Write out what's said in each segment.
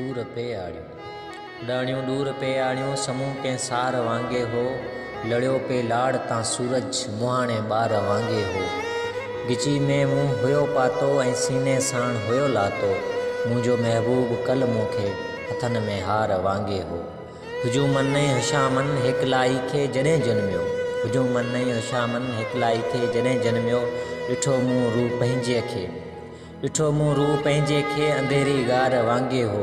दूर पे आड़ियों उड़ाणियों दूर पे आड़ियों समूह के सार वांगे हो। लड़ियो पे लाड़ तां सूरज मुहाणे बार वांगे हो। गिची में मुँह हुयो पातो ऐं सीने साण हुयो लातो। मुझो महबूब कल मूंखे हथन में हार वांगे हो। हुजूमन हशामन हिकलाई खे जॾहिं जन्मियो। हुजूमन हशामन हिकलाई खे जॾहिं जन्मियो। ॾिठो मूं रू पंहिंजे खे ॾिठो मूं रू पंहिंजे खे अंधेरी गार वांगे हो।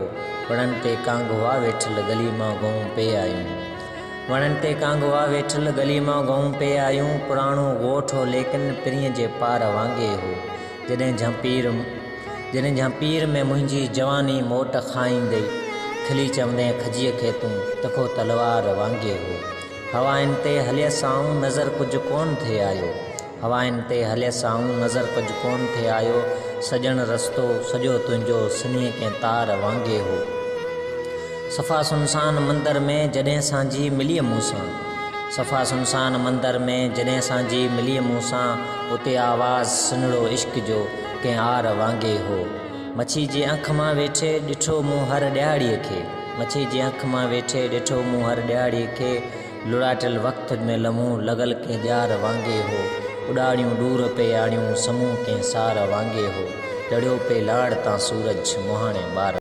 वणनि ते कांगवा वेठल गली मां गऊं पे आयूं। वणनि ते कांगवा वेठल गली मां गऊं पे आयूं। पुराणो ॻोठ हो लेकिन पिरीअ जे पार वांगे हो। जॾहिं झांपीर में मुंहिंजी जवानी मोट खाईंदई। खिली चवंदे खजीअ खे तूं तखो तलवार वांगे हो। हवाइन ते हलिय साऊं नज़र कुझु कोन थे आयो। हवाइन ते हलिय साऊं नज़र कुझु कोन थे आयो। सजण रस्तो सॼो तुंहिंजो सनीअ के तार वांगे हो। सफ़ा सुनसान मंदर में जॾहिं सांझी मिली मूंसां। सफ़ा सुनसान मंदर में जॾहिं सांझी मिली मूंसां। उते आवाज़ सुनड़ो इश्क जो कंहिं आर वांगे हो। मच्छी जे अख मां वेठे ॾिठो मूं हर ॾियारीअ खे। मच्छी जे अख मां वेठे ॾिठो मूं हर ॾियारीअ खे। लुड़ाटियल वक़्त में लम्हो लॻल कंहिं ॾियार वांगे हो। उॾाणियूं दूर पे आड़ियूं समूह कंहिं सार वांगे हो। लड़ियो पे लाड़ तां सूरज मुहाणे बार